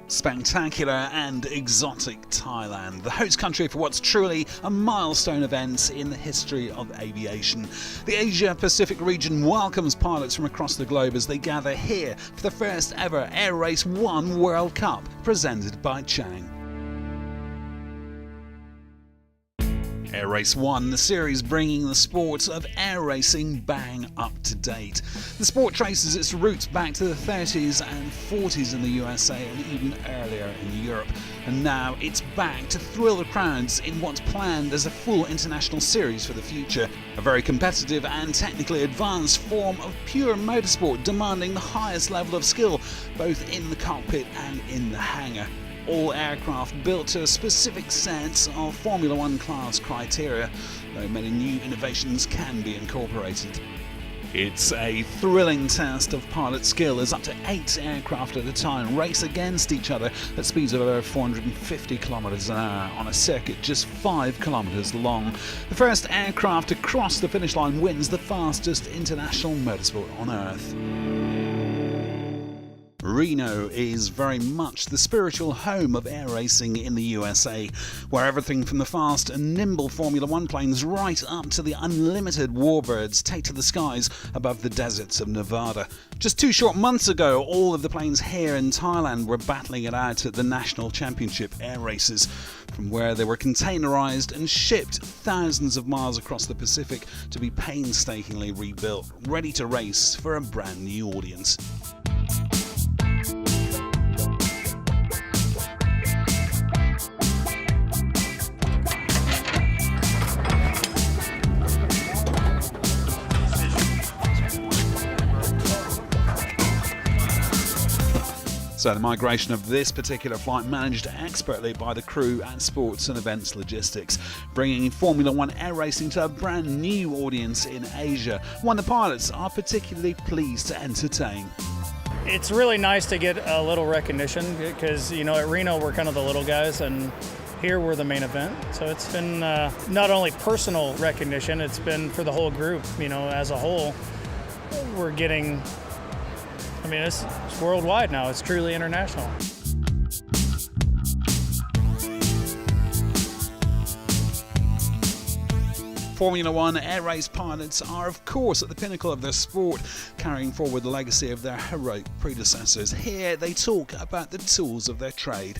Spectacular and exotic Thailand, the host country for what's truly a milestone event in the history of aviation. The Asia-Pacific region welcomes pilots from across the globe as they gather here for the first ever Air Race 1 World Cup, presented by Chang. Air Race 1, the series bringing the sport of air racing bang up to date. The sport traces its roots back to the 30s and 40s in the USA and even earlier in Europe. And now it's back to thrill the crowds in what's planned as a full international series for the future. A very competitive and technically advanced form of pure motorsport demanding the highest level of skill, both in the cockpit and in the hangar. All aircraft built to a specific set of Formula 1 class criteria, though many new innovations can be incorporated. It's a thrilling test of pilot skill as up to 8 aircraft at a time race against each other at speeds of over 450 kilometers an hour on a circuit just 5 kilometers long. The first aircraft to cross the finish line wins the fastest international motorsport on Earth. Reno is very much the spiritual home of air racing in the USA, where everything from the fast and nimble Formula 1 planes right up to the unlimited warbirds take to the skies above the deserts of Nevada. Just 2 short months ago, all of the planes here in Thailand were battling it out at the National Championship air races, from where they were containerized and shipped thousands of miles across the Pacific to be painstakingly rebuilt, ready to race for a brand new audience. So the migration of this particular flight managed expertly by the crew at Sports and Events Logistics, bringing Formula 1 air racing to a brand new audience in Asia, one the pilots are particularly pleased to entertain. It's really nice to get a little recognition because, you know, at Reno we're kind of the little guys and here we're the main event. So it's been not only personal recognition, it's been for the whole group, you know, as a whole. We're getting, I mean, it's worldwide now. It's truly international. Formula 1 air race pilots are, of course, at the pinnacle of their sport, carrying forward the legacy of their heroic predecessors. Here, they talk about the tools of their trade.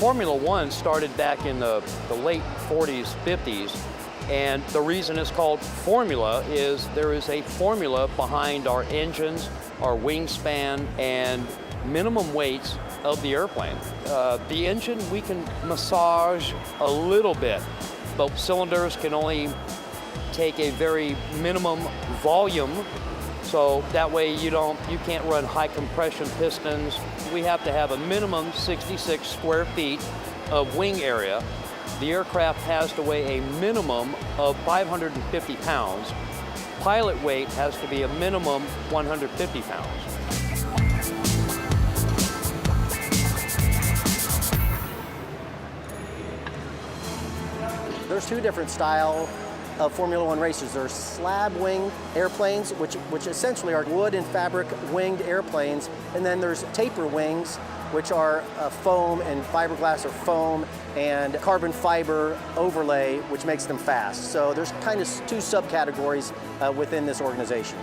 Formula 1 started back in the late 40s, 50s. And the reason it's called formula is there is a formula behind our engines, our wingspan, and minimum weights of the airplane. The engine we can massage a little bit, but cylinders can only take a very minimum volume, so that way you can't run high compression pistons. We have to have a minimum 66 square feet of wing area. The aircraft has to weigh a minimum of 550 pounds. Pilot weight has to be a minimum 150 pounds. There's 2 different styles of Formula 1 racers. There's slab wing airplanes, which essentially are wood and fabric winged airplanes, and then there's taper wings, which are foam and fiberglass or foam and carbon fiber overlay, which makes them fast. So there's kind of 2 subcategories within this organization.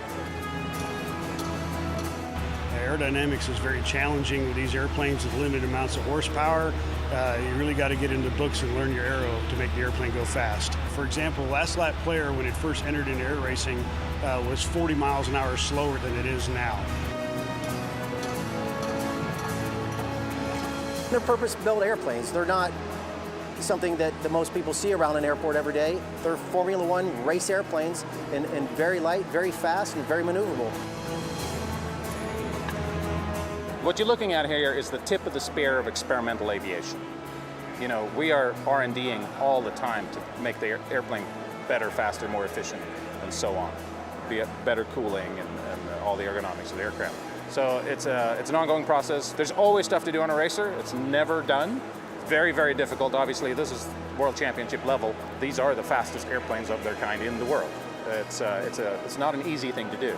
Aerodynamics is very challenging with these airplanes with limited amounts of horsepower. You really got to get into books and learn your aero to make the airplane go fast. For example, last lap player, when it first entered into air racing, was 40 miles an hour slower than it is now. They're purpose-built airplanes. They're not something that the most people see around an airport every day. They're Formula 1 race airplanes and very light, very fast, and very maneuverable. What you're looking at here is the tip of the spear of experimental aviation. You know, we are R&Ding all the time to make the airplane better, faster, more efficient, and so on. Be it better cooling and all the ergonomics of the aircraft. So it's an ongoing process. There's always stuff to do on a racer. It's never done. Very, very difficult. Obviously, this is World Championship level. These are the fastest airplanes of their kind in the world. It's not an easy thing to do.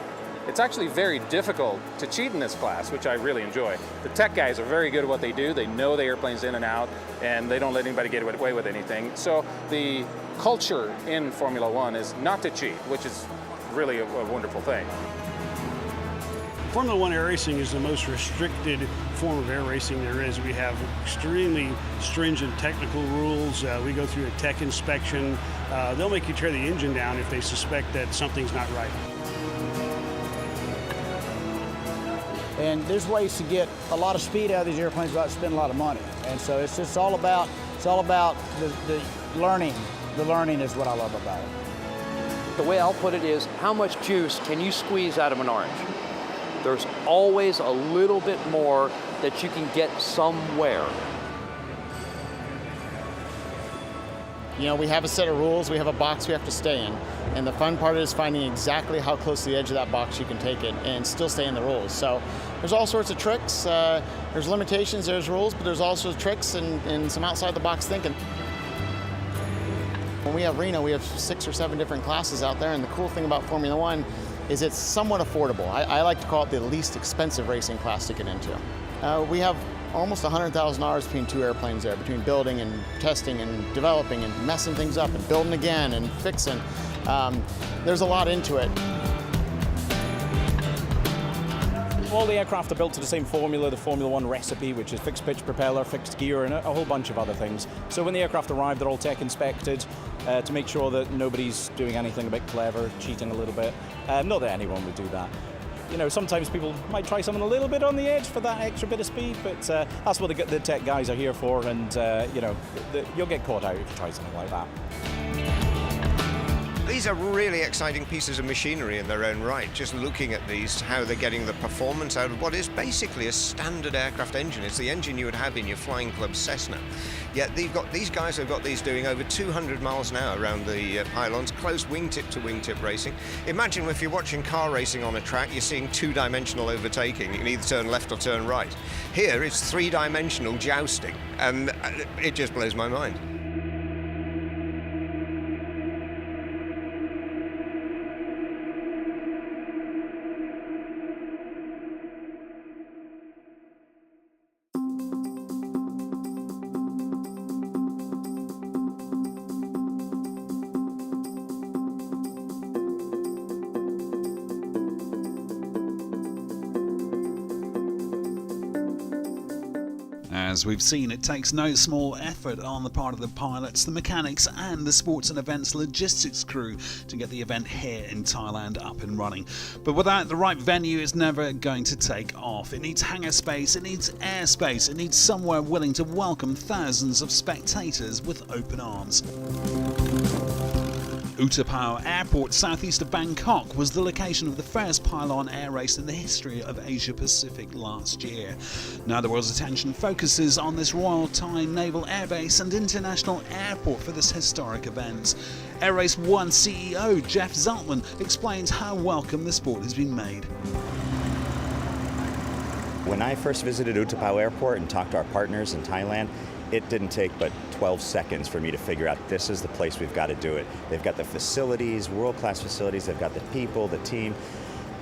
It's actually very difficult to cheat in this class, which I really enjoy. The tech guys are very good at what they do. They know the airplane's in and out, and they don't let anybody get away with anything. So the culture in Formula One is not to cheat, which is really a wonderful thing. Formula One air racing is the most restricted form of air racing there is. We have extremely stringent technical rules. We go through a tech inspection. They'll make you tear the engine down if they suspect that something's not right. And there's ways to get a lot of speed out of these airplanes without spending a lot of money. And so it's just all about the learning. The learning is what I love about it. The way I'll put it is, how much juice can you squeeze out of an orange? There's always a little bit more that you can get somewhere. You know, we have a set of rules, we have a box we have to stay in. And the fun part is finding exactly how close to the edge of that box you can take it and still stay in the rules. So there's all sorts of tricks. There's limitations, there's rules, but there's also tricks and some outside the box thinking. When we have Reno, we have 6 or 7 different classes out there, and the cool thing about Formula One is it's somewhat affordable. I like to call it the least expensive racing class to get into. We have almost $100,000 between 2 airplanes there, between building and testing and developing and messing things up and building again and fixing. There's a lot into it. All the aircraft are built to the same formula, the Formula One recipe, which is fixed pitch propeller, fixed gear, and a whole bunch of other things. So when the aircraft arrive, they're all tech inspected to make sure that nobody's doing anything a bit clever, cheating a little bit. Not that anyone would do that. You know, sometimes people might try something a little bit on the edge for that extra bit of speed, but that's what the tech guys are here for, and you know, you'll get caught out if you try something like that. These are really exciting pieces of machinery in their own right. Just looking at these, how they're getting the performance out of what is basically a standard aircraft engine. It's the engine you would have in your Flying Club Cessna. Yet these guys have got these doing over 200 miles an hour around the pylons, close wingtip to wingtip racing. Imagine if you're watching car racing on a track, you're seeing 2-dimensional overtaking. You can either turn left or turn right. Here it's 3-dimensional jousting, and it just blows my mind. As we've seen, it takes no small effort on the part of the pilots, the mechanics and the sports and events logistics crew to get the event here in Thailand up and running. But without the right venue, it's never going to take off. It needs hangar space, it needs airspace, it needs somewhere willing to welcome thousands of spectators with open arms. U-Tapao Airport, southeast of Bangkok, was the location of the first pylon air race in the history of Asia Pacific last year. Now the world's attention focuses on this Royal Thai Naval Air Base and international airport for this historic event. Air Race 1 CEO Jeff Zeltman explains how welcome the sport has been made. When I first visited U-Tapao Airport and talked to our partners in Thailand, it didn't take but 12 seconds for me to figure out this is the place we've got to do it. They've got the facilities, world-class facilities, they've got the people, the team.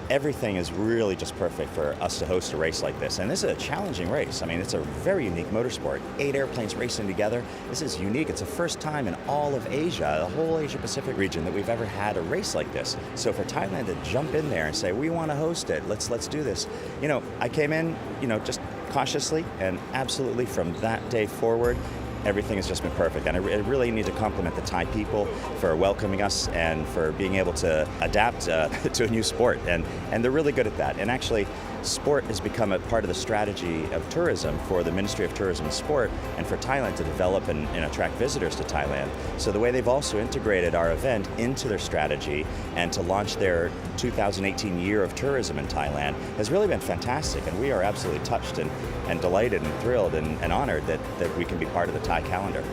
Everything is really just perfect for us to host a race like this. And this is a challenging race. I mean, it's a very unique motorsport. 8 airplanes racing together. This is unique. It's the first time in all of Asia, the whole Asia Pacific region, that we've ever had a race like this. So for Thailand to jump in there and say, we want to host it, let's do this. You know, I came in, you know, just cautiously, and absolutely from that day forward, everything has just been perfect. And I really need to compliment the Thai people for welcoming us and for being able to adapt to a new sport. And they're really good at that. And actually, sport has become a part of the strategy of tourism for the Ministry of Tourism and Sport and for Thailand to develop and attract visitors to Thailand. So the way they've also integrated our event into their strategy and to launch their 2018 Year of Tourism in Thailand has really been fantastic. And we are absolutely touched and delighted and thrilled and honored that we can be part of the Thai calendar.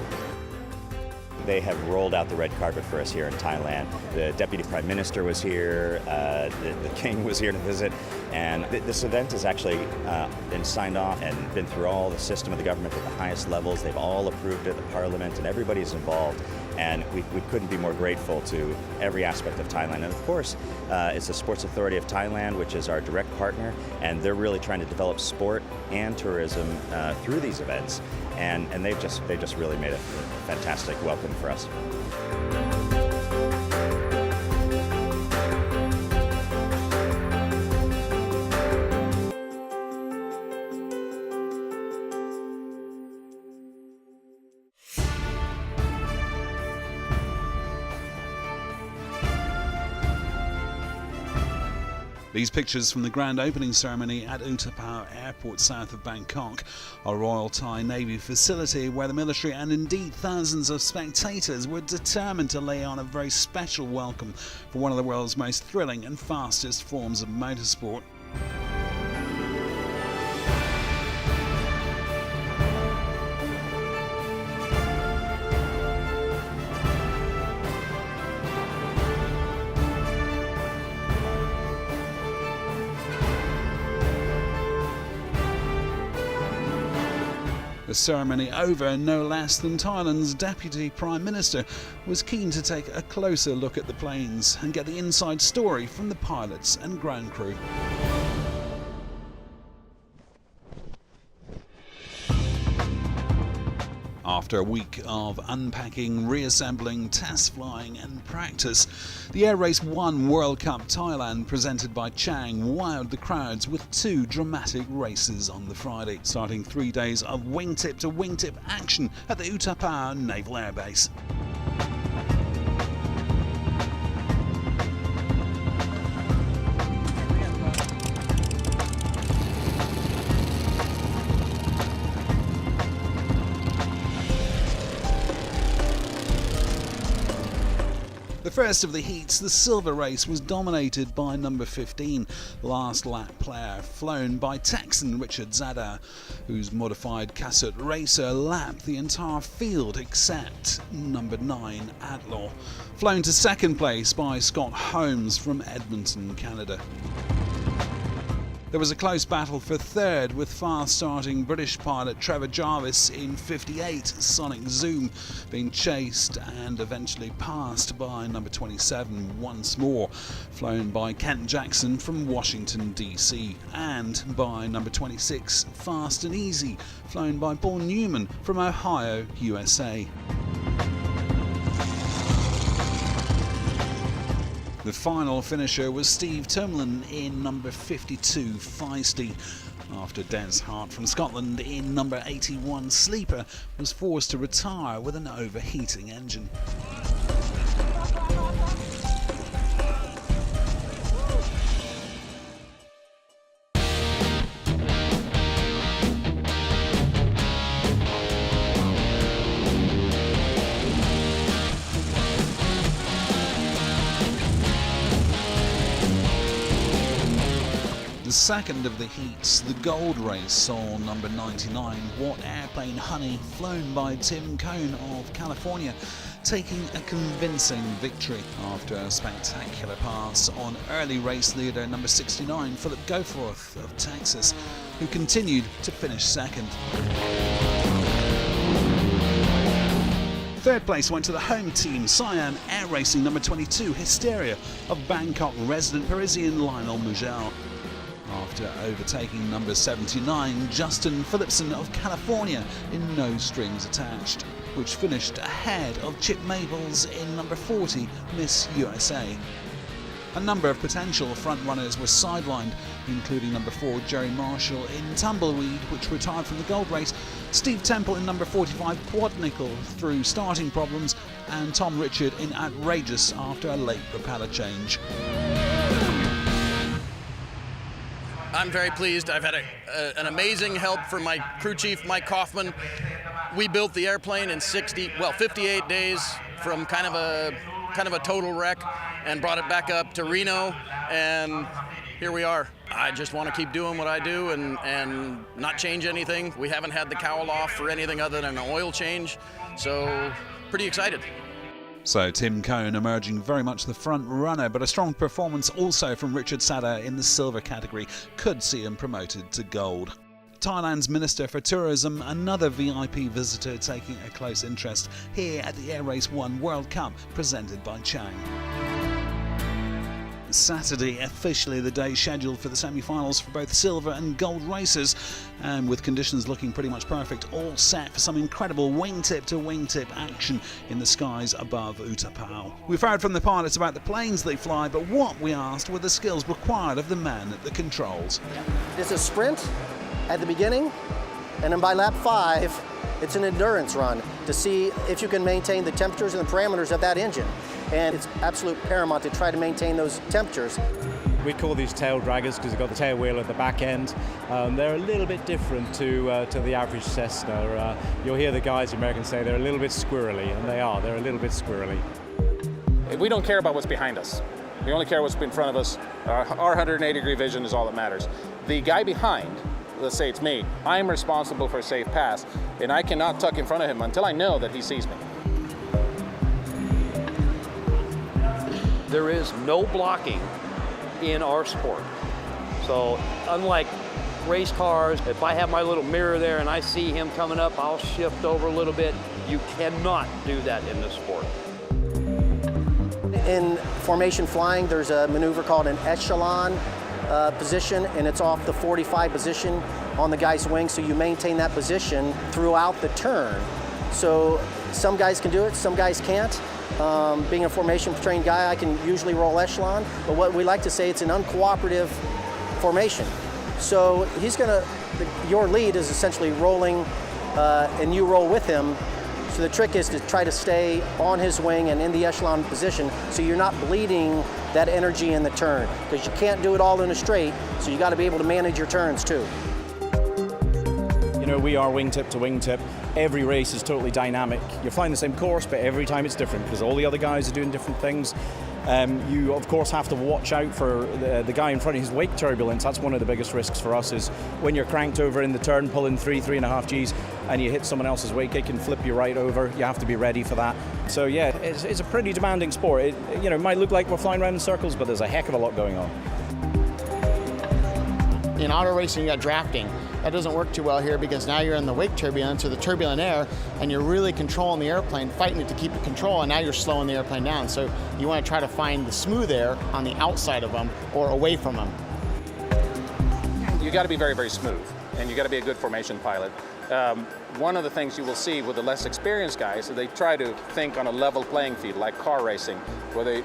They have rolled out the red carpet for us here in Thailand. The Deputy Prime Minister was here, the King was here to visit, And this event has actually been signed off and been through all the system of the government at the highest levels. They've all approved it, the parliament, and everybody's involved. And we couldn't be more grateful to every aspect of Thailand. And of course, it's the Sports Authority of Thailand, which is our direct partner, and they're really trying to develop sport and tourism through these events. And they've just really made a fantastic welcome for us. These pictures from the grand opening ceremony at U-Tapao Airport south of Bangkok, a Royal Thai Navy facility where the military and indeed thousands of spectators were determined to lay on a very special welcome for one of the world's most thrilling and fastest forms of motorsport. The ceremony over, no less than Thailand's Deputy Prime Minister was keen to take a closer look at the planes and get the inside story from the pilots and ground crew. After a week of unpacking, reassembling, test flying and practice, the Air Race 1 World Cup Thailand presented by Chang wowed the crowds with two dramatic races on the Friday, starting 3 days of wingtip to wingtip action at the U-Tapao Naval Air Base. The first of the heats, the silver race, was dominated by number 15, last lap player, flown by Texan Richard Zada, whose modified Cassette Racer lapped the entire field except number 9, Outlaw, flown to second place by Scott Holmes from Edmonton, Canada. There was a close battle for third, with fast-starting British pilot Trevor Jarvis in 58 Sonic Zoom being chased and eventually passed by number 27 Once More, flown by Kent Jackson from Washington DC, and by number 26 Fast and Easy, flown by Paul Newman from Ohio, USA. The final finisher was Steve Tumlin in number 52 Feisty, after Des Hart from Scotland in number 81 Sleeper was forced to retire with an overheating engine. The second of the heats, the gold race, saw number 99 Watt Airplane Honey, flown by Tim Cohn of California, taking a convincing victory after a spectacular pass on early race leader number 69 Philip Goforth of Texas, who continued to finish second. Third place went to the home team, Cyan Air Racing number 22 Hysteria of Bangkok resident Parisian Lionel Mugel, after overtaking number 79 Justin Phillipson of California in No Strings Attached, which finished ahead of Chip Maples in number 40 Miss USA. A number of potential frontrunners were sidelined, including number 4 Jerry Marshall in Tumbleweed, which retired from the gold race, Steve Temple in number 45 Quad Nickel through starting problems, and Tom Richard in Outrageous after a late propeller change. I'm very pleased. I've had an amazing help from my crew chief, Mike Kaufman. We built the airplane in 58 days from kind of a total wreck, and brought it back up to Reno, and here we are. I just want to keep doing what I do and not change anything. We haven't had the cowl off for anything other than an oil change, so pretty excited. So Tim Cohn emerging very much the front runner, but a strong performance also from Richard Sadder in the silver category could see him promoted to gold. Thailand's Minister for Tourism, another VIP visitor taking a close interest here at the Air Race 1 World Cup presented by Chang. Saturday, officially the day scheduled for the semi-finals for both silver and gold races, and with conditions looking pretty much perfect, all set for some incredible wingtip to wingtip action in the skies above U-Tapao. We've heard from the pilots about the planes they fly, but what we asked were the skills required of the man at the controls. It's a sprint at the beginning, and then by lap 5, it's an endurance run to see if you can maintain the temperatures and the parameters of that engine. And it's absolute paramount to try to maintain those temperatures. We call these tail draggers because they've got the tail wheel at the back end. They're a little bit different to the average Cessna. You'll hear the guys, the Americans, say they're a little bit squirrely, and they are. They're a little bit squirrely. We don't care about what's behind us. We only care what's in front of us. Our 180-degree vision is all that matters. The guy behind, let's say it's me, I'm responsible for a safe pass, and I cannot tuck in front of him until I know that he sees me. There is no blocking in our sport. So unlike race cars, if I have my little mirror there and I see him coming up, I'll shift over a little bit. You cannot do that in this sport. In formation flying, there's a maneuver called an echelon position, and it's off the 45 position on the guy's wing, so you maintain that position throughout the turn. So some guys can do it, some guys can't. Being a formation trained guy, I can usually roll echelon, but what we like to say, it's an uncooperative formation. So your lead is essentially rolling, and you roll with him. So the trick is to try to stay on his wing and in the echelon position so you're not bleeding that energy in the turn, because you can't do it all in a straight, so you got to be able to manage your turns too. You know, we are wingtip to wingtip. Every race is totally dynamic. You're flying the same course, but every time it's different because all the other guys are doing different things. You, of course, have to watch out for the guy in front of his wake turbulence. That's one of the biggest risks for us, is when you're cranked over in the turn, pulling 3.5 Gs, and you hit someone else's wake, it can flip you right over. You have to be ready for that. So yeah, it's a pretty demanding sport. It might look like we're flying around in circles, but there's a heck of a lot going on. In auto racing, you got drafting. That doesn't work too well here because now you're in the wake turbulence or the turbulent air, and you're really controlling the airplane, fighting it to keep it control, and now you're slowing the airplane down. So you want to try to find the smooth air on the outside of them or away from them. You got to be very, very smooth, and you got to be a good formation pilot. One of the things you will see with the less experienced guys is they try to think on a level playing field, like car racing, where they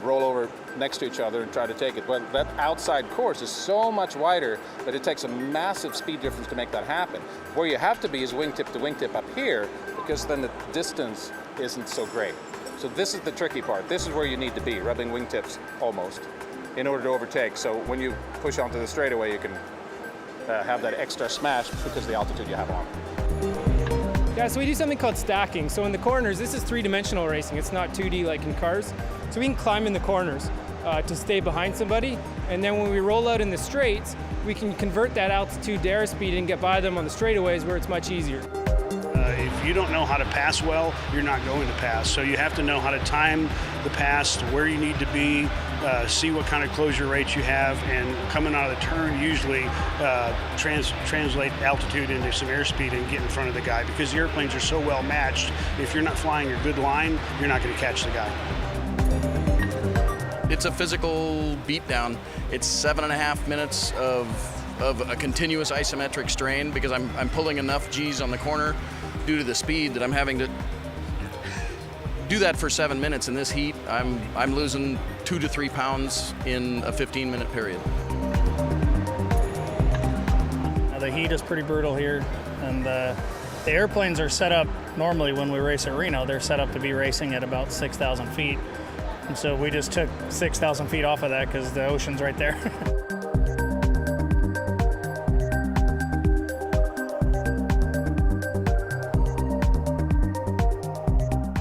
roll over next to each other and try to take it. Well, that outside course is so much wider that it takes a massive speed difference to make that happen. Where you have to be is wingtip to wingtip up here, because then the distance isn't so great. So this is the tricky part. This is where you need to be, rubbing wingtips almost, in order to overtake. So when you push onto the straightaway, you can have that extra smash because of the altitude you have on. Yeah, so we do something called stacking. So in the corners, this is three-dimensional racing. It's not 2D like in cars. So we can climb in the corners to stay behind somebody. And then when we roll out in the straights, we can convert that altitude to airspeed and get by them on the straightaways where it's much easier. If you don't know how to pass well, you're not going to pass. So you have to know how to time the pass to where you need to be, see what kind of closure rates you have, and coming out of the turn, usually translate altitude into some airspeed and get in front of the guy, because the airplanes are so well matched. If you're not flying a good line, you're not going to catch the guy. It's a physical beatdown. It's 7.5 minutes of a continuous isometric strain because I'm pulling enough G's on the corner due to the speed that I'm having to do that for 7 minutes in this heat. I'm losing 2 to 3 pounds in a 15-minute period. Now the heat is pretty brutal here, and the airplanes are set up normally when we race at Reno. They're set up to be racing at about 6,000 feet, and so we just took 6,000 feet off of that because the ocean's right there.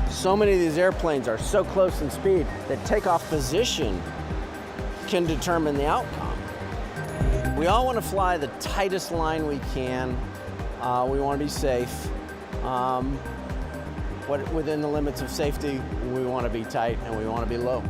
So many of these airplanes are so close in speed that takeoff position can determine the outcome. We all want to fly the tightest line we can. We want to be safe. within the limits of safety. We want to be tight and we want to be low.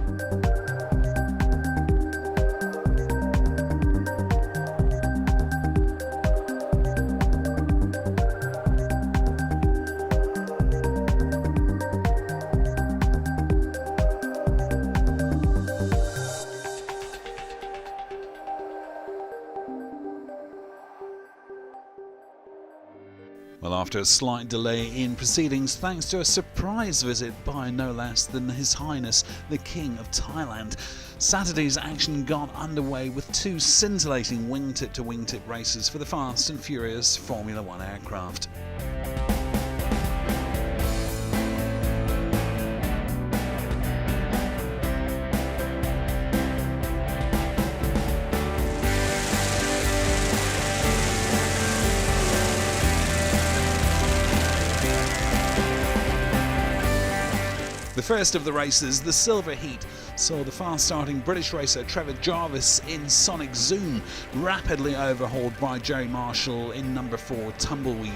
Well, after a slight delay in proceedings thanks to a surprise visit by no less than His Highness the King of Thailand, Saturday's action got underway with two scintillating wingtip-to-wingtip races for the fast and furious Formula One aircraft. The first of the races, the Silver Heat, saw the fast-starting British racer Trevor Jarvis in Sonic Zoom rapidly overhauled by Jerry Marshall in number 4 Tumbleweed.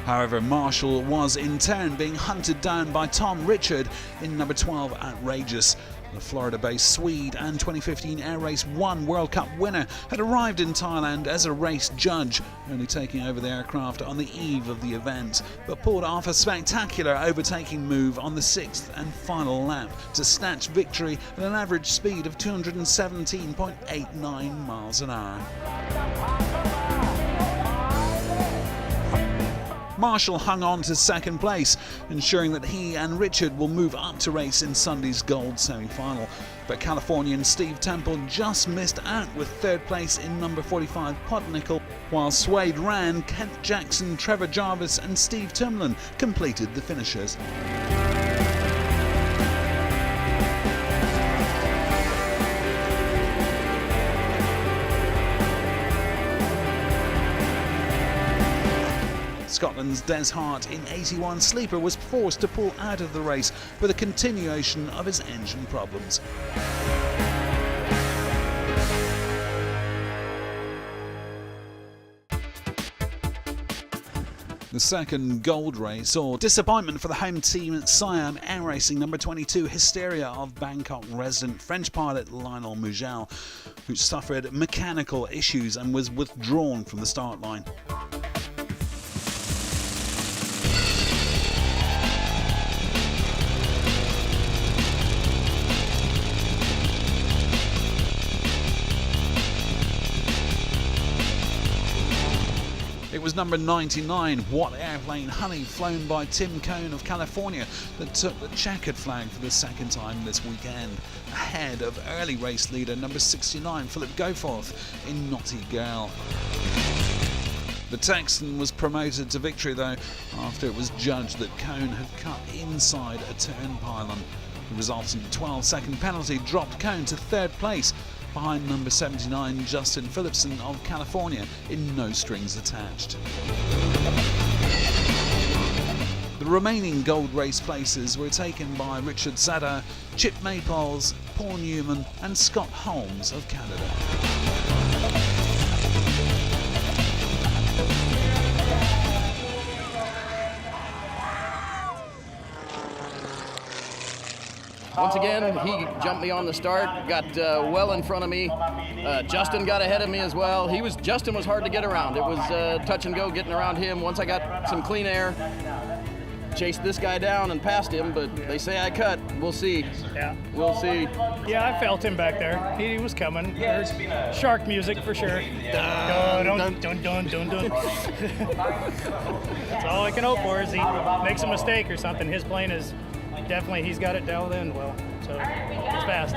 However, Marshall was in turn being hunted down by Tom Richard in number 12 Outrageous. The Florida-based Swede and 2015 Air Race 1 World Cup winner had arrived in Thailand as a race judge, only taking over the aircraft on the eve of the event, but pulled off a spectacular overtaking move on the 6th and final lap to snatch victory at an average speed of 217.89 miles an hour. Marshall hung on to second place, ensuring that he and Richard will move up to race in Sunday's gold semi-final. But Californian Steve Temple just missed out with third place in number 45 Potnickel, while Swaid Rahn, Kent Jackson, Trevor Jarvis and Steve Timlin completed the finishers. Scotland's Des Hart in 81 Sleeper was forced to pull out of the race with a continuation of his engine problems. The second gold race saw disappointment for the home team at Siam Air Racing number 22 Hysteria of Bangkok resident French pilot Lionel Mugel, who suffered mechanical issues and was withdrawn from the start line. It was number 99, What Airplane Honey, flown by Tim Cohn of California, that took the checkered flag for the second time this weekend, ahead of early race leader number 69, Philip Goforth in Naughty Girl. The Texan was promoted to victory though, after it was judged that Cohn had cut inside a turn pylon. The resultant 12-second penalty dropped Cohn to third place, behind number 79 Justin Phillipson of California in No Strings Attached. The remaining gold race places were taken by Richard Sada, Chip Maypoles, Paul Newman and Scott Holmes of Canada. Once again, he jumped me on the start, got well in front of me. Justin got ahead of me as well. Justin was hard to get around. It was touch and go getting around him. Once I got some clean air, chased this guy down and passed him, but they say I cut. We'll see. Yeah. We'll see. Yeah, I felt him back there. He was coming. There's shark music for sure. Dun, dun, dun, dun, dun, dun. That's all I can hope for is he makes a mistake or something. His plane is definitely, he's got it dialed in well, so it's fast.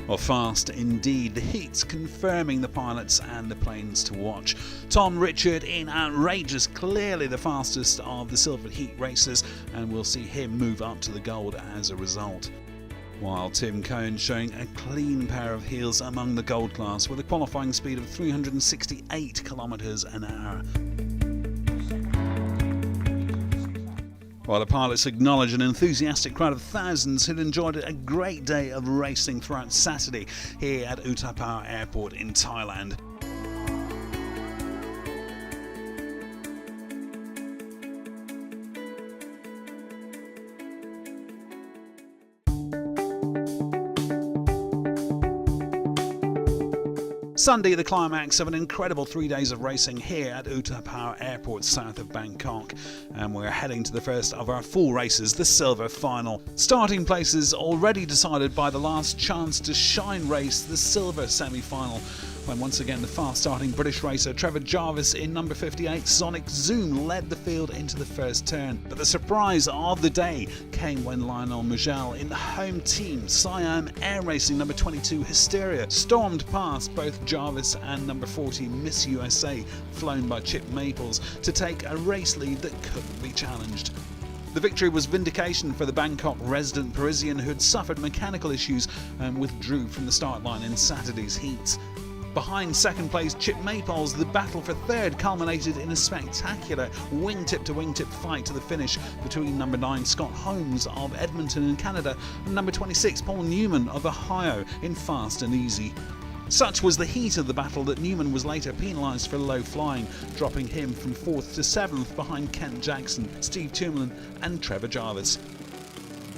Well, fast indeed. The heats confirming the pilots and the planes to watch. Tom Richard in Outrageous, clearly the fastest of the Silver Heat racers, and we'll see him move up to the gold as a result. While Tim Cohn showing a clean pair of heels among the gold class with a qualifying speed of 368 kilometers an hour. While the pilots acknowledged an enthusiastic crowd of thousands who'd enjoyed a great day of racing throughout Saturday here at U-Tapao Airport in Thailand. Sunday, the climax of an incredible 3 days of racing here at U-Tapao Airport south of Bangkok, and we're heading to the first of our full races, the silver final. Starting places already decided by the last chance to shine race, the silver semi-final, when once again the fast-starting British racer Trevor Jarvis in number 58 Sonic Zoom led the field into the first turn. But the surprise of the day came when Lionel Mugel in the home team Siam Air Racing number 22 Hysteria stormed past both Jarvis and number 40 Miss USA, flown by Chip Maples, to take a race lead that couldn't be challenged. The victory was vindication for the Bangkok resident Parisian who had suffered mechanical issues and withdrew from the start line in Saturday's heats. Behind second place Chip Maples, the battle for third culminated in a spectacular wingtip-to-wingtip fight to the finish between number 9 Scott Holmes of Edmonton in Canada and number 26 Paul Newman of Ohio in Fast and Easy. Such was the heat of the battle that Newman was later penalised for low flying, dropping him from 4th to 7th behind Kent Jackson, Steve Toomlin and Trevor Jarvis.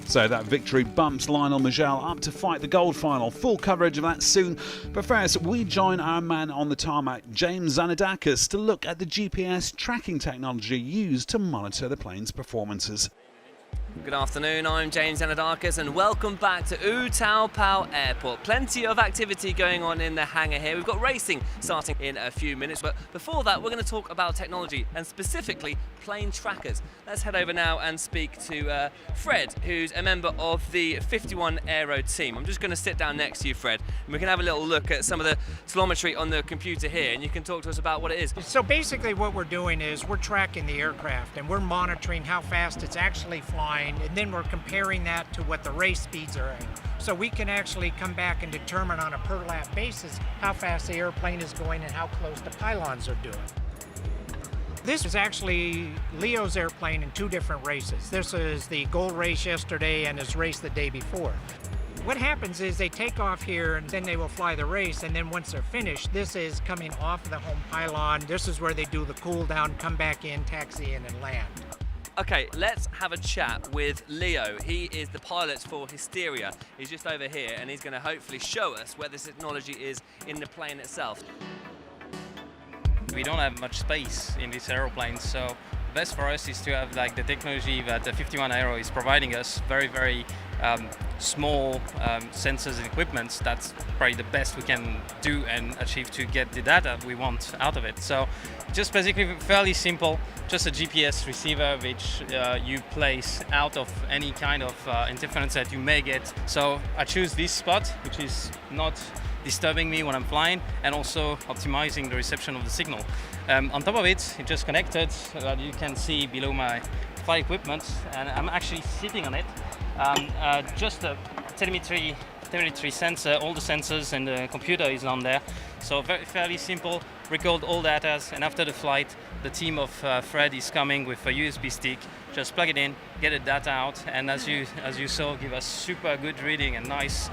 So that victory bumps Lionel Mugel up to fight the gold final. Full coverage of that soon. But first, we join our man on the tarmac, James Zanadakis, to look at the GPS tracking technology used to monitor the plane's performances. Good afternoon, I'm James Zanadakis and welcome back to U-Tapao Airport. Plenty of activity going on in the hangar here. We've got racing starting in a few minutes, but before that we're going to talk about technology and specifically plane trackers. Let's head over now and speak to Fred, who's a member of the 51 Aero team. I'm just going to sit down next to you, Fred, and we can have a little look at some of the telemetry on the computer here and you can talk to us about what it is. So basically what we're doing is we're tracking the aircraft and we're monitoring how fast it's actually flying, and then we're comparing that to what the race speeds are at. So we can actually come back and determine on a per lap basis how fast the airplane is going and how close the pylons are doing. This is actually Leo's airplane in 2 different races. This is the gold race yesterday and his race the day before. What happens is they take off here and then they will fly the race, and then once they're finished, this is coming off the home pylon. This is where they do the cool down, come back in, taxi in and land. Okay, let's have a chat with Leo. He is the pilot for Hysteria. He's just over here and he's going to hopefully show us where this technology is in the plane itself. We don't have much space in these aeroplanes, so best for us is to have like the technology that the 51 Aero is providing us, very small sensors and equipments. That's probably the best we can do and achieve to get the data we want out of it. So just basically fairly simple, just a GPS receiver which you place out of any kind of interference that you may get. So I choose this spot, which is not disturbing me when I'm flying, and also optimizing the reception of the signal. On top of it, it's just connected, you can see below my flight equipment, and I'm actually sitting on it. Just a telemetry sensor, all the sensors and the computer is on there. So fairly simple, record all data, and after the flight, the team of Fred is coming with a USB stick, just plug it in, get the data out, and as you saw, give us super good reading and nice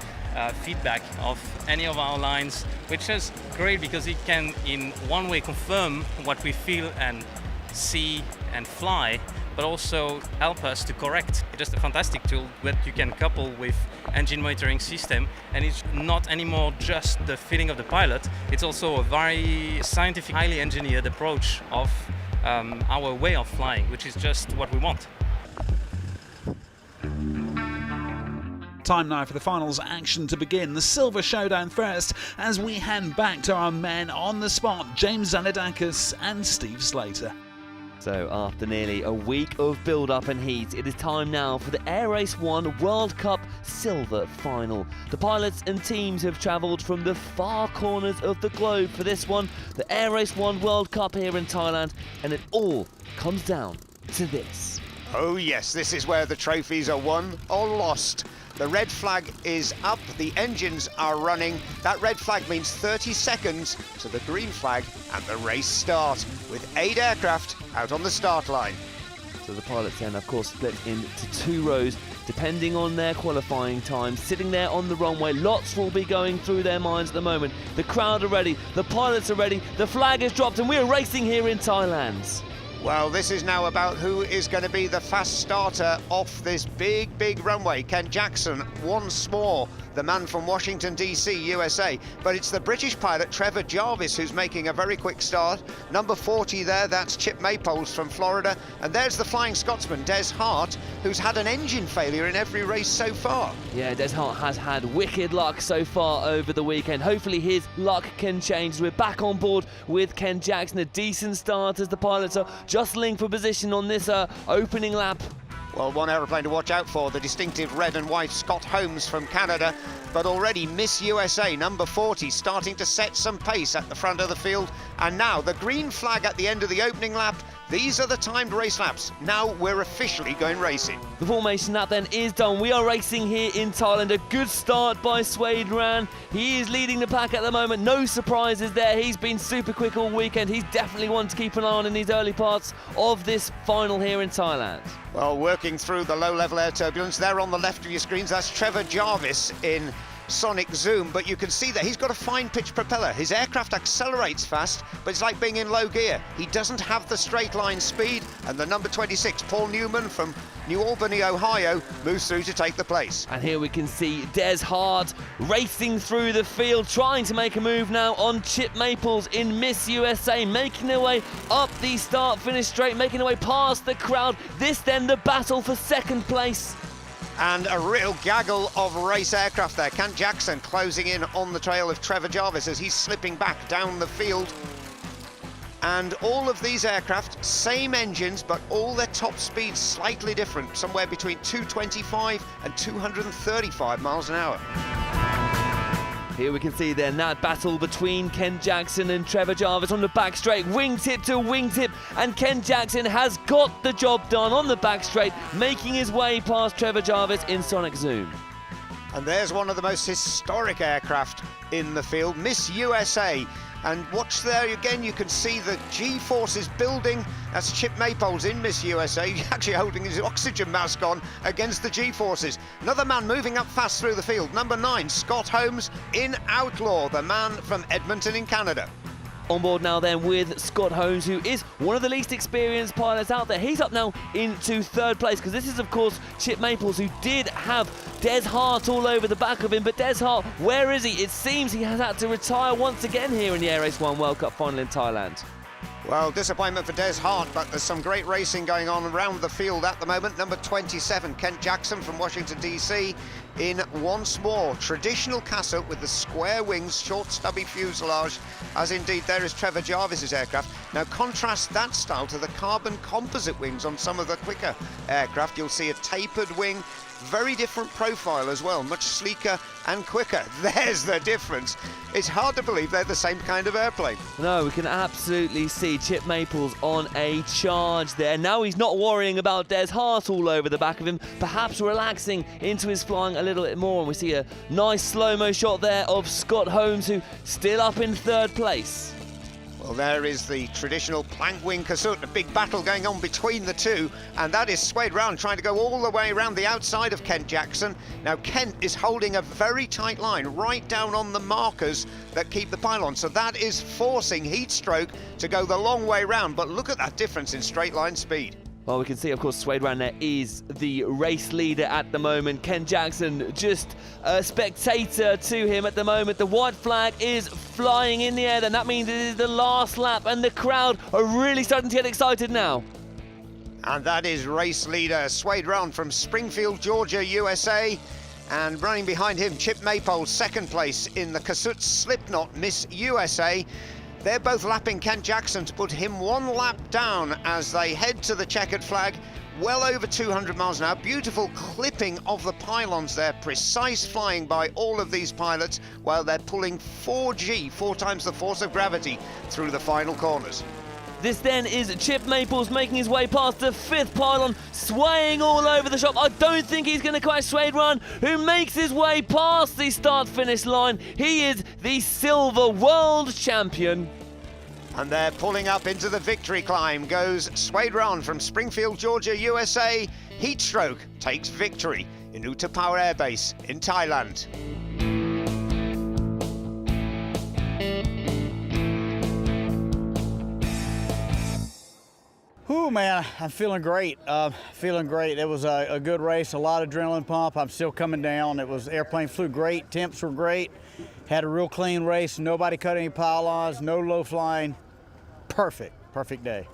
feedback of any of our lines, which is great because it can in one way confirm what we feel and see and fly, but also help us to correct. It's just a fantastic tool that you can couple with engine monitoring system, and it's not anymore just the feeling of the pilot, it's also a very scientific, highly engineered approach of our way of flying, which is just what we want. Time now for the finals action to begin. The silver showdown first as we hand back to our men on the spot, James Zanadakis and Steve Slater. So after nearly a week of build-up and heat, it is time now for the Air Race 1 World Cup Silver Final. The pilots and teams have travelled from the far corners of the globe for this one, the Air Race 1 World Cup here in Thailand, and it all comes down to this. Oh yes, this is where the trophies are won or lost. The red flag is up, the engines are running. That red flag means 30 seconds to the green flag and the race start, with 8 aircraft out on the start line. So So the pilots then, of course, split into 2 rows, depending on their qualifying time, sitting there on the runway. Lots will be going through their minds at the moment. The crowd are ready, the pilots are ready, the flag is dropped, and we're racing here in Thailand. Well, this is now about who is going to be the fast starter off this big, big runway. Ken Jackson, once more, the man from Washington, D.C., USA. But it's the British pilot, Trevor Jarvis, who's making a very quick start. Number 40 there, that's Chip Maples from Florida. And there's the Flying Scotsman, Des Hart, who's had an engine failure in every race so far. Yeah, Des Hart has had wicked luck so far over the weekend. Hopefully his luck can change. We're back on board with Ken Jackson. A decent start as the pilots are jostling for position on this opening lap. Well, one aeroplane to watch out for, the distinctive red and white Scott Holmes from Canada. But already Miss USA, number 40, starting to set some pace at the front of the field. And now the green flag at the end of the opening lap. These are the timed race laps. Now we're officially going racing. The formation lap then is done. We are racing here in Thailand. A good start by Swaid Rahn. He is leading the pack at the moment. No surprises there. He's been super quick all weekend. He's definitely one to keep an eye on in these early parts of this final here in Thailand. Well, working through the low-level air turbulence, there on the left of your screens, that's Trevor Jarvis in Sonic Zoom, but you can see that he's got a fine pitch propeller. His aircraft accelerates fast, but it's like being in low gear. He doesn't have the straight line speed, and the number 26, Paul Newman from New Albany, Ohio, moves through to take the place. And here we can see Des Hart racing through the field, trying to make a move now on Chip Maples in Miss USA, making their way up the start-finish straight, making their way past the crowd. This then the battle for second place. And a real gaggle of race aircraft there. Ken Jackson closing in on the trail of Trevor Jarvis as he's slipping back down the field. And all of these aircraft, same engines, but all their top speeds slightly different, somewhere between 225 and 235 miles an hour. Here we can see then that battle between Ken Jackson and Trevor Jarvis on the back straight, wingtip to wingtip, and Ken Jackson has got the job done on the back straight, making his way past Trevor Jarvis in Sonic Zoom. And there's one of the most historic aircraft in the field, Miss USA. And watch there again, you can see the G-forces building. That's Chip Maples in Miss USA, actually holding his oxygen mask on against the G-forces. Another man moving up fast through the field, number 9, Scott Holmes in Outlaw, the man from Edmonton in Canada. On board now then with Scott Holmes, who is one of the least experienced pilots out there. He's up now into third place, because this is of course Chip Maples, who did have Des Hart all over the back of him. But Des Hart, where is he? It seems he has had to retire once again here in the Air Race 1 World Cup final in Thailand. Well, disappointment for Des Hart, but there's some great racing going on around the field at the moment. Number 27, Kent Jackson from Washington, D.C. in once more traditional castle with the square wings, short stubby fuselage, as indeed there is Trevor Jarvis's aircraft. Now contrast that style to the carbon composite wings on some of the quicker aircraft. You'll see a tapered wing, very different profile as well, much sleeker and quicker. There's the difference. It's hard to believe they're the same kind of airplane. No, we can absolutely see Chip Maples on a charge there. Now he's not worrying about Des Hart all over the back of him, perhaps relaxing into his flying a little bit more. And we see a nice slow-mo shot there of Scott Holmes, who still up in third place. Well, there is the traditional plank wing Kasut, a big battle going on between the two, and that is Swaid Rahn trying to go all the way around the outside of Kent Jackson. Now Kent is holding a very tight line right down on the markers that keep the pylon, so that is forcing Heatstroke to go the long way round. But look at that difference in straight line speed. Well, we can see, of course, Swaid Rahn there is the race leader at the moment. Ken Jackson just a spectator to him at the moment. The white flag is flying in the air, and that means it is the last lap, and the crowd are really starting to get excited now. And that is race leader Swaid Rahn from Springfield, Georgia, USA. And running behind him, Chip Maples, second place in the Kasut Slipknot Miss USA. They're both lapping Kent Jackson to put him one lap down as they head to the checkered flag, well over 200 miles an hour. Beautiful clipping of the pylons there, precise flying by all of these pilots while they're pulling 4G, 4 times the force of gravity, through the final corners. This then is Chip Maples making his way past the 5th pylon, swaying all over the shop. I don't think he's going to catch Swaid Rahn, who makes his way past the start-finish line. He is the silver world champion. And they're pulling up into the victory climb goes Swaid Rahn from Springfield, Georgia, USA. Heatstroke takes victory in U-Tapao Air Base in Thailand. Whew, man, I'm feeling great. Feeling great. It was a good race, a lot of adrenaline pump. I'm still coming down. Airplane flew great, temps were great. Had a real clean race. Nobody cut any pylons, no low flying. Perfect day.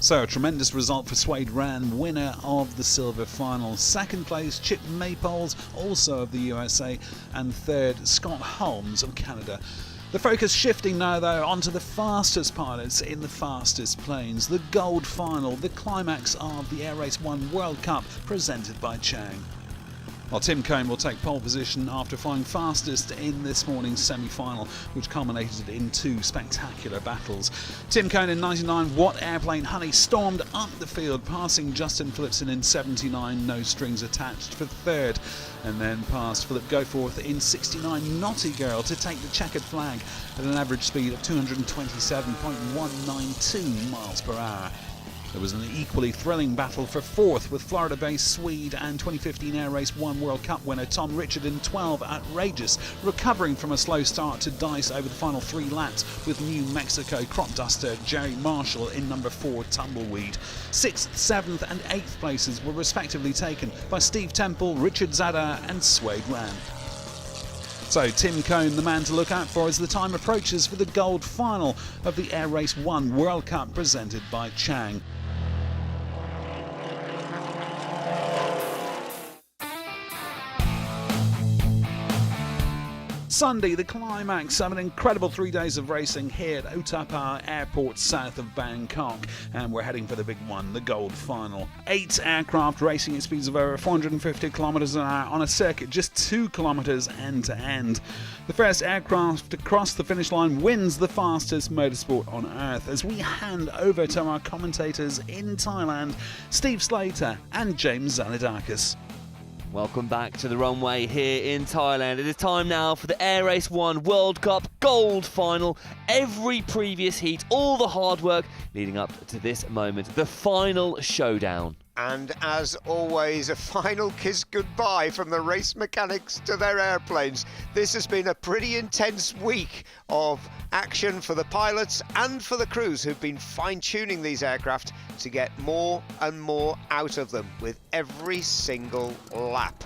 So a tremendous result for Swaid Rahn, winner of the silver final. Second place, Chip Maypoles, also of the USA, and third, Scott Holmes of Canada. The focus shifting now, though, onto the fastest pilots in the fastest planes. The gold final, the climax of the Air Race 1 World Cup, presented by Chang. Well, Tim Cohn will take pole position after flying fastest in this morning's semi-final, which culminated in two spectacular battles. Tim Cohn in 99 Watt airplane Honey stormed up the field, passing Justin Phillipson in 79 no strings attached for third, and then passed Philip Goforth in 69 Naughty Girl to take the checkered flag at an average speed of 227.192 miles per hour. There was an equally thrilling battle for fourth with Florida-based Swede and 2015 Air Race 1 World Cup winner Tom Richard in 12 Outrageous, recovering from a slow start to dice over the final 3 laps with New Mexico crop duster Jerry Marshall in number 4 Tumbleweed. 6th, 7th and 8th places were respectively taken by Steve Temple, Richard Zadar and Swaid Rahn. So Tim Cohn, the man to look out for as the time approaches for the gold final of the Air Race 1 World Cup presented by Chang. Sunday, the climax of an incredible 3 days of racing here at U-Tapao Airport south of Bangkok, and we're heading for the big one, the gold final. 8 aircraft racing at speeds of over 450 kilometers an hour on a circuit just 2 kilometers end to end. The first aircraft to cross the finish line wins the fastest motorsport on earth, as we hand over to our commentators in Thailand, Steve Slater and James Zanidakis. Welcome back to the runway here in Thailand. It is time now for the Air Race 1 World Cup Gold Final. Every previous heat, all the hard work leading up to this moment, the final showdown. And as always, a final kiss goodbye from the race mechanics to their airplanes. This has been a pretty intense week of action for the pilots and for the crews who've been fine-tuning these aircraft to get more and more out of them with every single lap.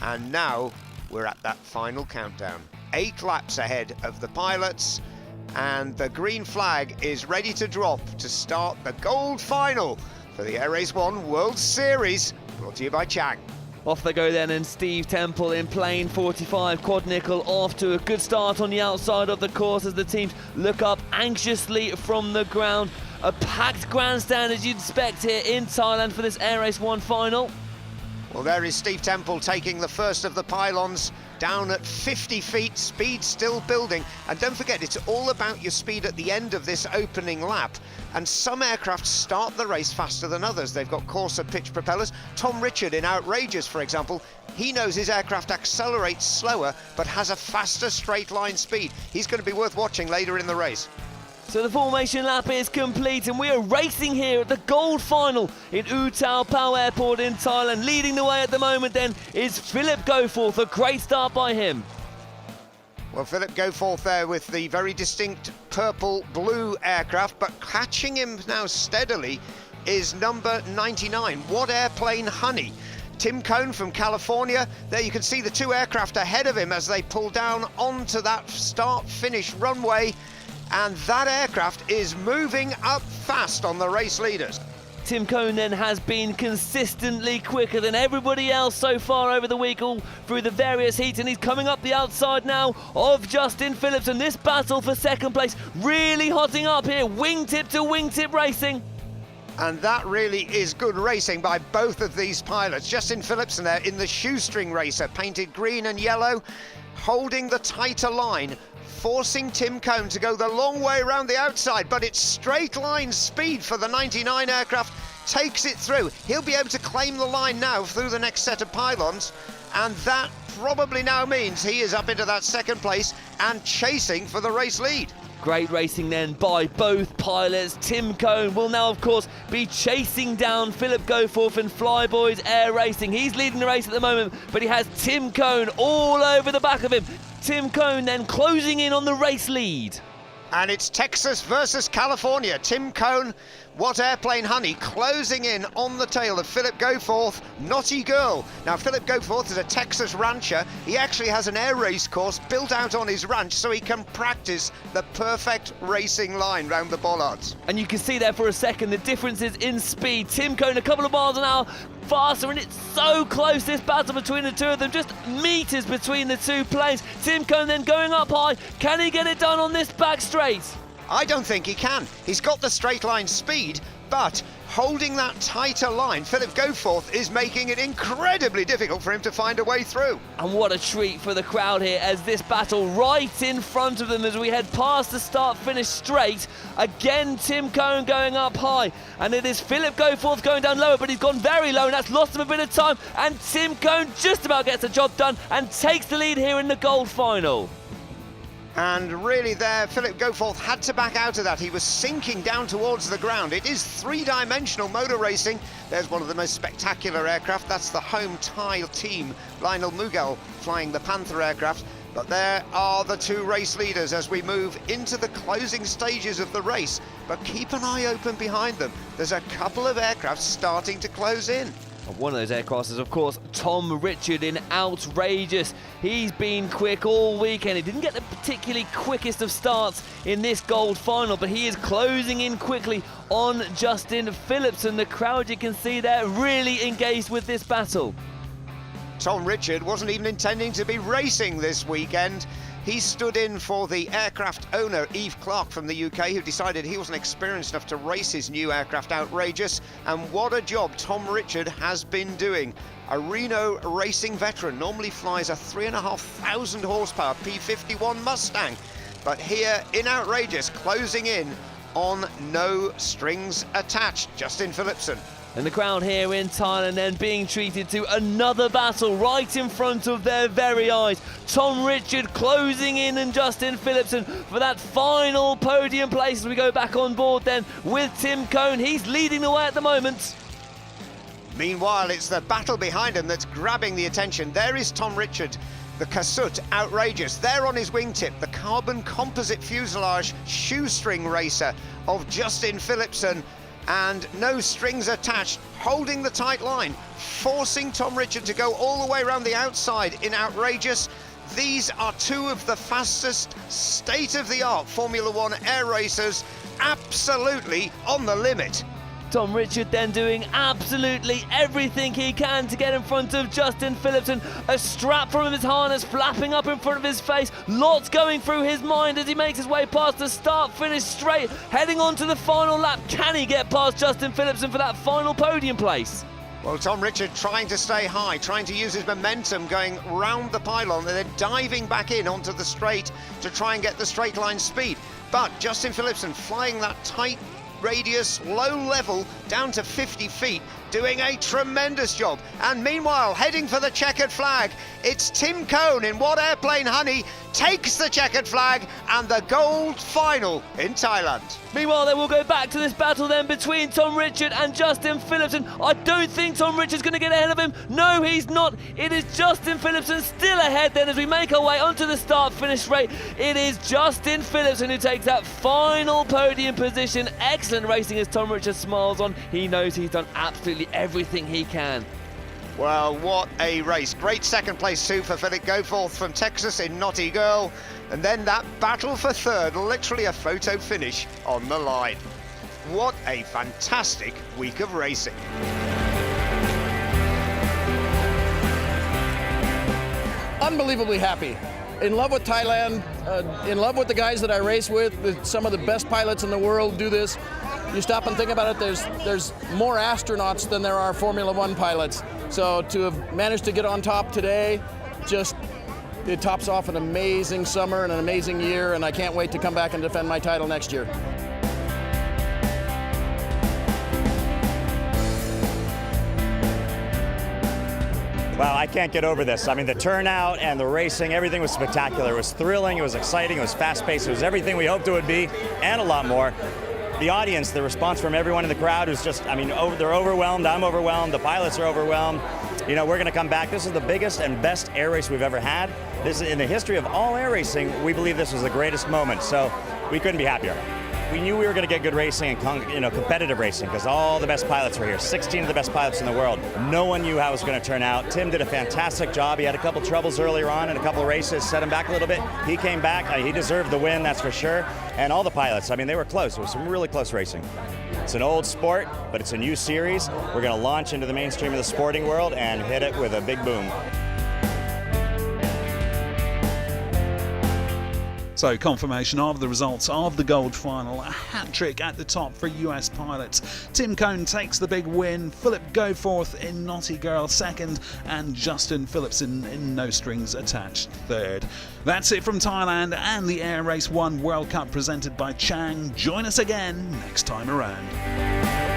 And now we're at that final countdown. 8 laps ahead of the pilots, and the green flag is ready to drop to start the gold final for the Air Race 1 World Series, brought to you by Chang. Off they go then, and Steve Temple in plane 45 quad nickel off to a good start on the outside of the course as the teams look up anxiously from the ground. A packed grandstand as you'd expect here in Thailand for this Air Race 1 final. Well, there is Steve Temple taking the first of the pylons down at 50 feet, speed still building. And don't forget, it's all about your speed at the end of this opening lap. And some aircraft start the race faster than others. They've got coarser pitch propellers. Tom Richard in Outrageous, for example, he knows his aircraft accelerates slower but has a faster straight line speed. He's going to be worth watching later in the race. So the formation lap is complete and we are racing here at the gold final in U-Tapao Airport in Thailand. Leading the way at the moment then is Philip Goforth. A great start by him. Well, Philip Goforth there with the very distinct purple-blue aircraft, but catching him now steadily is number 99, Watt airplane Honey. Tim Cohn from California. There you can see the 2 aircraft ahead of him as they pull down onto that start-finish runway. And that aircraft is moving up fast on the race leaders. Tim Cohn then has been consistently quicker than everybody else so far over the week, all through the various heats, and he's coming up the outside now of Justin Phillips, and this battle for second place really hotting up here, wingtip to wingtip racing. And that really is good racing by both of these pilots. Justin Phillipson there in the shoestring racer, painted green and yellow, holding the tighter line, forcing Tim Cohn to go the long way around the outside, but it's straight line speed for the 99 aircraft, takes it through. He'll be able to claim the line now through the next set of pylons, and that probably now means he is up into that second place and chasing for the race lead. Great racing then by both pilots. Tim Cohn will now, of course, be chasing down Philip Goforth in Flyboys Air Racing. He's leading the race at the moment, but he has Tim Cohn all over the back of him. Tim Cohn then closing in on the race lead. And it's Texas versus California. Tim Cohn, What Airplane Honey, closing in on the tail of Philip Goforth, Naughty Girl. Now, Philip Goforth is a Texas rancher. He actually has an air race course built out on his ranch so he can practice the perfect racing line round the bollards. And you can see there for a second the differences in speed. Tim Cohn a couple of miles an hour faster, and it's so close, this battle between the two of them, just meters between the two planes. Tim Cohn then going up high. Can he get it done on this back straight? I don't think he can. He's got the straight line speed, but holding that tighter line, Philip Goforth is making it incredibly difficult for him to find a way through. And what a treat for the crowd here as this battle right in front of them as we head past the start-finish straight. Again, Tim Cohn going up high, and it is Philip Goforth going down lower, but he's gone very low, and that's lost him a bit of time, and Tim Cohn just about gets the job done and takes the lead here in the gold final. And really there, Philip Goforth had to back out of that. He was sinking down towards the ground. It is three-dimensional motor racing. There's one of the most spectacular aircraft. That's the home Thai team, Lionel Mughal, flying the Panther aircraft. But there are the two race leaders as we move into the closing stages of the race. But keep an eye open behind them. There's a couple of aircraft starting to close in. One of those aircrafts is, of course, Tom Richard in Outrageous. He's been quick all weekend. He didn't get the particularly quickest of starts in this gold final, but he is closing in quickly on Justin Phillipson. The crowd, you can see there, really engaged with this battle. Tom Richard wasn't even intending to be racing this weekend. He stood in for the aircraft owner, Eve Clark from the UK, who decided he wasn't experienced enough to race his new aircraft Outrageous. And what a job Tom Richard has been doing. A Reno racing veteran, normally flies a 3,500 horsepower P51 Mustang. But here in Outrageous, closing in on no strings attached, Justin Phillipson. And the crowd here in Thailand then being treated to another battle right in front of their very eyes. Tom Richard closing in and Justin Phillipson for that final podium place as we go back on board then with Tim Cohn. He's leading the way at the moment. Meanwhile, it's the battle behind him that's grabbing the attention. There is Tom Richard, the Casut Outrageous. There on his wingtip, the carbon composite fuselage shoestring racer of Justin Phillipson. And no strings attached, holding the tight line, forcing Tom Richard to go all the way around the outside in Outrageous. These are two of the fastest, state-of-the-art Formula One air racers, absolutely on the limit. Tom Richard then doing absolutely everything he can to get in front of Justin Phillipson. A strap from his harness flapping up in front of his face. Lots going through his mind as he makes his way past the start-finish straight. Heading on to the final lap. Can he get past Justin Phillipson for that final podium place? Well, Tom Richard trying to stay high, trying to use his momentum going round the pylon and then diving back in onto the straight to try and get the straight line speed. But Justin Phillipson flying that tight radius, low level, down to 50 feet, doing a tremendous job. And meanwhile, heading for the checkered flag, it's Tim Cohn in What Airplane Honey, takes the checkered flag and the gold final in Thailand. Meanwhile, then we'll go back to this battle then between Tom Richard and Justin Phillipson. I don't think Tom Richard's going to get ahead of him. No, he's not. It is Justin Phillipson still ahead then as we make our way onto the start-finish straight. It is Justin Phillipson who takes that final podium position. Excellent racing as Tom Richard smiles on. He knows he's done absolutely everything he can. Well, what a race. Great second place too for Philip Goforth from Texas in Naughty Girl. And then that battle for third, literally a photo finish on the line. What a fantastic week of racing. Unbelievably happy. In love with Thailand, in love with the guys that I race with some of the best pilots in the world do this. You stop and think about it, there's more astronauts than there are Formula One pilots. So to have managed to get on top today, it tops off an amazing summer and an amazing year, and I can't wait to come back and defend my title next year. Wow, I can't get over this. I mean, the turnout and the racing, everything was spectacular. It was thrilling, it was exciting, it was fast-paced, it was everything we hoped it would be, and a lot more. The audience, the response from everyone in the crowd was just, I mean, they're overwhelmed, I'm overwhelmed, the pilots are overwhelmed. You know, we're going to come back. This is the biggest and best air race we've ever had. This is, in the history of all air racing, we believe this was the greatest moment, so we couldn't be happier. We knew we were going to get good racing and competitive racing because all the best pilots were here, 16 of the best pilots in the world. No one knew how it was going to turn out. Tim did a fantastic job. He had a couple troubles earlier on in a couple of races, set him back a little bit. He came back. He deserved the win, that's for sure. And all the pilots, I mean, they were close. It was some really close racing. It's an old sport, but it's a new series. We're going to launch into the mainstream of the sporting world and hit it with a big boom. So confirmation of the results of the gold final, a hat-trick at the top for US pilots. Tim Cohn takes the big win, Philip Goforth in Naughty Girl second, and Justin Phillipson in No Strings Attached third. That's it from Thailand and the Air Race 1 World Cup presented by Chang. Join us again next time around.